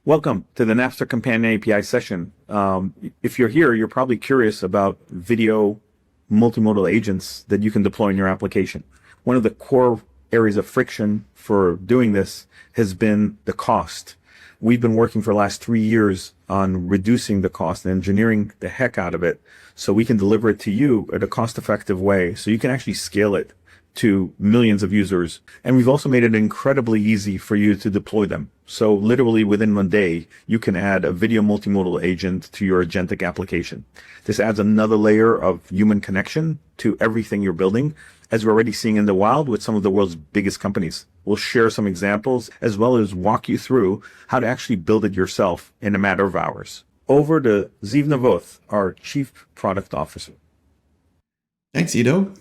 Welcome to the Napster Companion API session. If you're here, you're probably curious about video multimodal agents that you can deploy in your application. One of the core areas of friction for doing this has been the cost. We've been working for the last 3 years on reducing the cost and engineering the heck out of it so we can deliver it to you at a cost-effective way so you can actually scale it to millions of users. And we've also made it incredibly easy for you to deploy them. So literally within one day, you can add a video multimodal agent to your agentic application. This adds another layer of human connection to everything you're building, as we're already seeing in the wild with some of the world's biggest companies. We'll share some examples as well as walk you through how to actually build it yourself in a matter of hours. Over to Ziv Navoth, our Chief Product Officer. Thanks, Edo.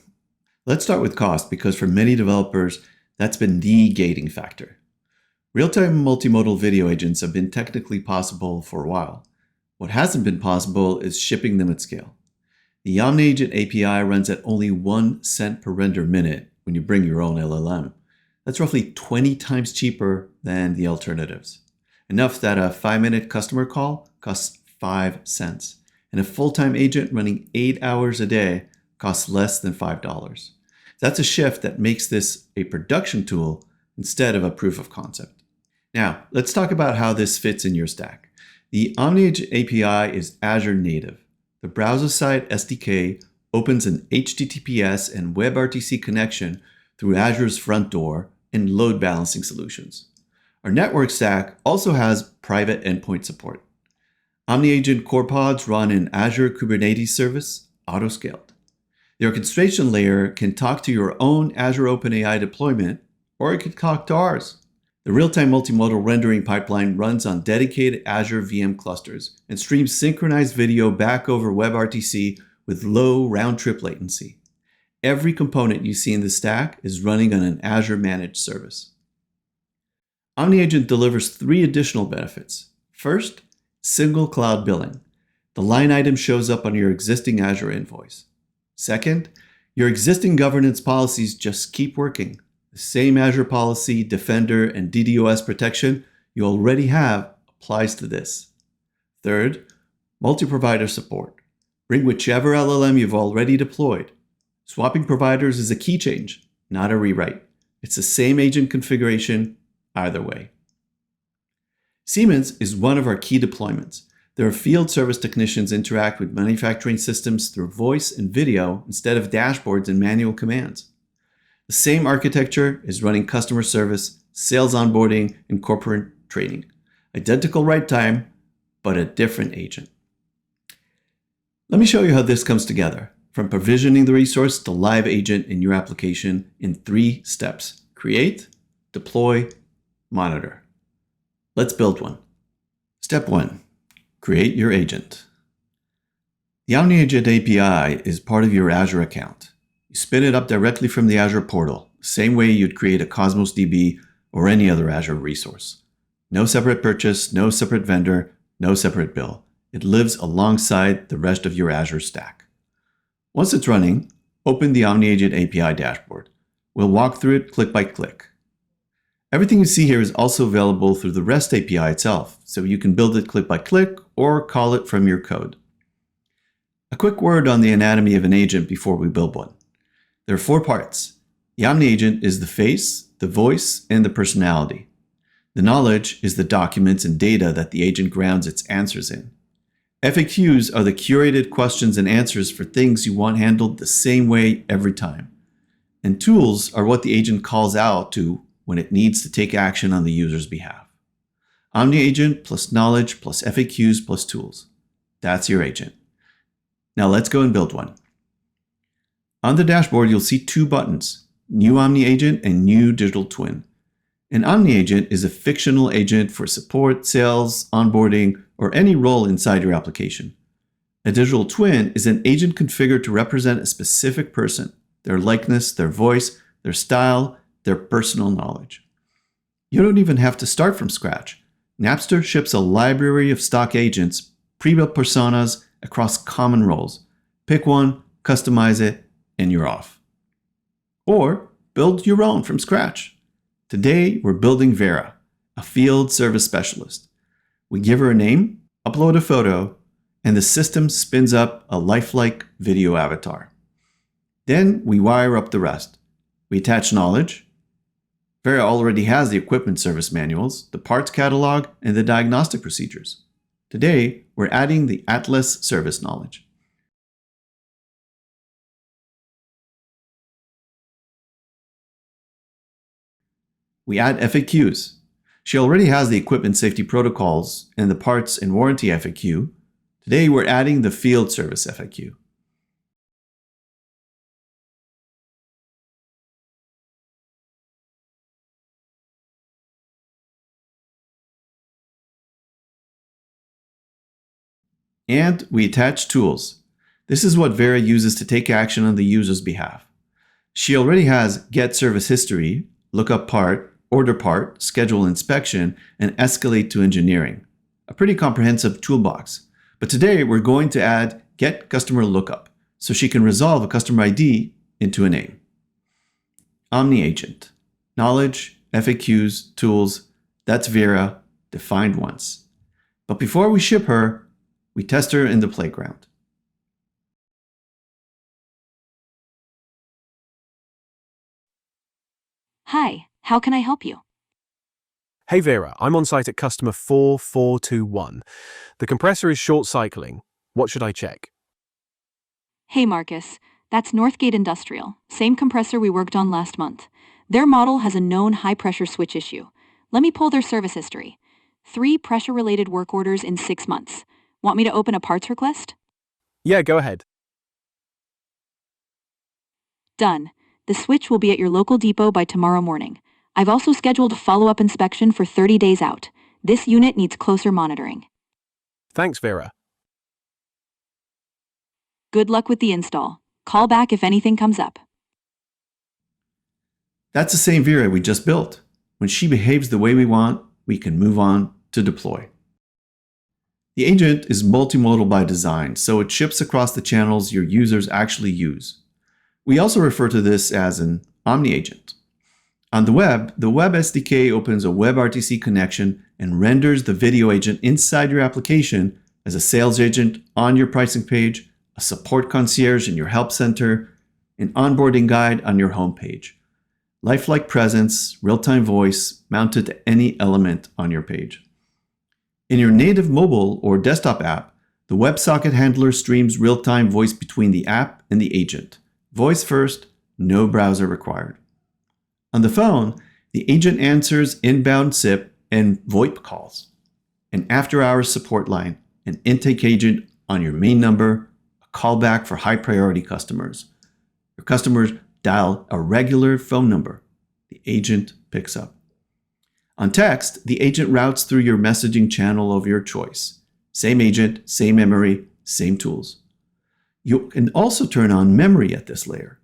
Let's start with cost, because for many developers, that's been the gating factor. Real-time multimodal video agents have been technically possible for a while. What hasn't been possible is shipping them at scale. The Omniagent API runs at only 1 cent per render minute when you bring your own LLM. That's roughly 20 times cheaper than the alternatives. Enough that a 5-minute customer call costs 5 cents, and a full-time agent running 8 hours a day costs less than $5. That's a shift that makes this a production tool instead of a proof of concept. Now, let's talk about how this fits in your stack. The Omniagent API is Azure native. The browser-side SDK opens an HTTPS and WebRTC connection through Azure's front door and load balancing solutions. Our network stack also has private endpoint support. Omniagent core pods run in Azure Kubernetes service, auto-scaled. The orchestration layer can talk to your own Azure OpenAI deployment, or it can talk to ours. The real-time multimodal rendering pipeline runs on dedicated Azure VM clusters and streams synchronized video back over WebRTC with low round-trip latency. Every component you see in the stack is running on an Azure managed service. Omniagent delivers 3 additional benefits. First, single cloud billing. The line item shows up on your existing Azure invoice. Second, your existing governance policies just keep working. The same Azure policy, Defender, and DDoS protection you already have applies to this. Third, multi-provider support. Bring whichever LLM you've already deployed. Swapping providers is a key change, not a rewrite. It's the same agent configuration either way. Siemens is one of our key deployments. Their field service technicians interact with manufacturing systems through voice and video instead of dashboards and manual commands. The same architecture is running customer service, sales onboarding, and corporate training. Identical write time, but a different agent. Let me show you how this comes together, from provisioning the resource to live agent in your application in 3 steps: create, deploy, monitor. Let's build one. Step 1. Create your agent. The Omniagent API is part of your Azure account. You spin it up directly from the Azure portal, the same way you'd create a Cosmos DB or any other Azure resource. No separate purchase, no separate vendor, no separate bill. It lives alongside the rest of your Azure stack. Once it's running, open the Omniagent API dashboard. We'll walk through it click by click. Everything you see here is also available through the REST API itself, so you can build it click by click or call it from your code. A quick word on the anatomy of an agent before we build one. There are 4 parts. The Omniagent is the face, the voice, and the personality. The knowledge is the documents and data that the agent grounds its answers in. FAQs are the curated questions and answers for things you want handled the same way every time. And tools are what the agent calls out to when it needs to take action on the user's behalf. Omniagent plus knowledge plus FAQs plus tools. That's your agent. Now let's go and build one. On the dashboard, you'll see 2 buttons, New Omniagent and New Digital Twin. An Omniagent is a fictional agent for support, sales, onboarding, or any role inside your application. A digital twin is an agent configured to represent a specific person, their likeness, their voice, their style, their personal knowledge. You don't even have to start from scratch. Napster ships a library of stock agents, pre-built personas across common roles. Pick one, customize it, and you're off. Or build your own from scratch. Today, we're building Vera, a field service specialist. We give her a name, upload a photo, and the system spins up a lifelike video avatar. Then we wire up the rest. We attach knowledge. Vera already has the equipment service manuals, the parts catalog, and the diagnostic procedures. Today, we're adding the Atlas service knowledge. We add FAQs. She already has the equipment safety protocols and the parts and warranty FAQ. Today, we're adding the field service FAQ. And we attach tools. This is what Vera uses to take action on the user's behalf. She already has get service history, look up part, order part, schedule inspection, and escalate to engineering. A pretty comprehensive toolbox. But today we're going to add get customer lookup so she can resolve a customer ID into a name. OmniAgent. Knowledge, FAQs, tools, that's Vera, defined once. But before we ship her, we test her in the playground. Hi, how can I help you? Hey Vera, I'm on site at customer 4421. The compressor is short cycling. What should I check? Hey Marcus, that's Northgate Industrial, same compressor we worked on last month. Their model has a known high-pressure switch issue. Let me pull their service history. 3 pressure-related work orders in 6 months. Want me to open a parts request? Yeah, go ahead. Done. The switch will be at your local depot by tomorrow morning. I've also scheduled a follow-up inspection for 30 days out. This unit needs closer monitoring. Thanks, Vera. Good luck with the install. Call back if anything comes up. That's the same Vera we just built. When she behaves the way we want, we can move on to deploy. The agent is multimodal by design, so it ships across the channels your users actually use. We also refer to this as an OmniAgent. On the web SDK opens a WebRTC connection and renders the video agent inside your application as a sales agent on your pricing page, a support concierge in your help center, an onboarding guide on your homepage. Lifelike presence, real-time voice mounted to any element on your page. In your native mobile or desktop app, the WebSocket handler streams real-time voice between the app and the agent. Voice first, no browser required. On the phone, the agent answers inbound SIP and VoIP calls, an after-hours support line, an intake agent on your main number, a callback for high-priority customers. Your customers dial a regular phone number. The agent picks up. On text, the agent routes through your messaging channel of your choice. Same agent, same memory, same tools. You can also turn on memory at this layer.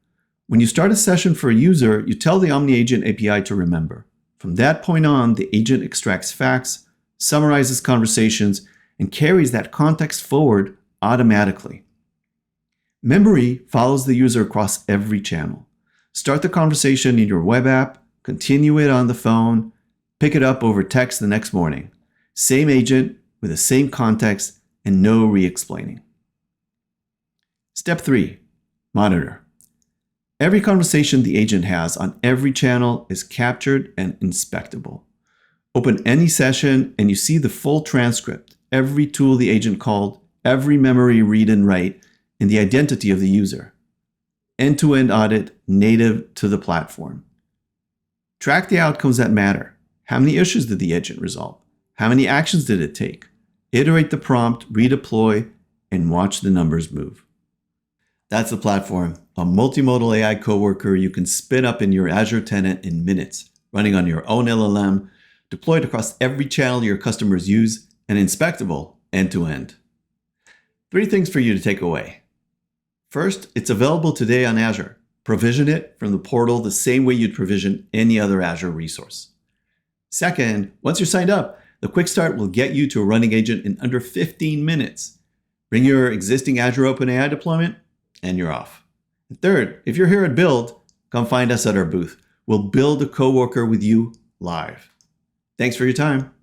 When you start a session for a user, you tell the OmniAgent API to remember. From that point on, the agent extracts facts, summarizes conversations, and carries that context forward automatically. Memory follows the user across every channel. Start the conversation in your web app, continue it on the phone, pick it up over text the next morning. Same agent with the same context and no re-explaining. Step 3. Monitor. Every conversation the agent has on every channel is captured and inspectable. Open any session and you see the full transcript, every tool the agent called, every memory read and write, and the identity of the user. End-to-end audit native to the platform. Track the outcomes that matter. How many issues did the agent resolve? How many actions did it take? Iterate the prompt, redeploy, and watch the numbers move. That's the platform, a multimodal AI coworker you can spin up in your Azure tenant in minutes, running on your own LLM, deployed across every channel your customers use, and inspectable end-to-end. 3 things for you to take away. First, it's available today on Azure. Provision it from the portal the same way you'd provision any other Azure resource. Second, once you're signed up, the Quick Start will get you to a running agent in under 15 minutes. Bring your existing Azure OpenAI deployment, and you're off. And third, if you're here at Build, come find us at our booth. We'll build a coworker with you live. Thanks for your time.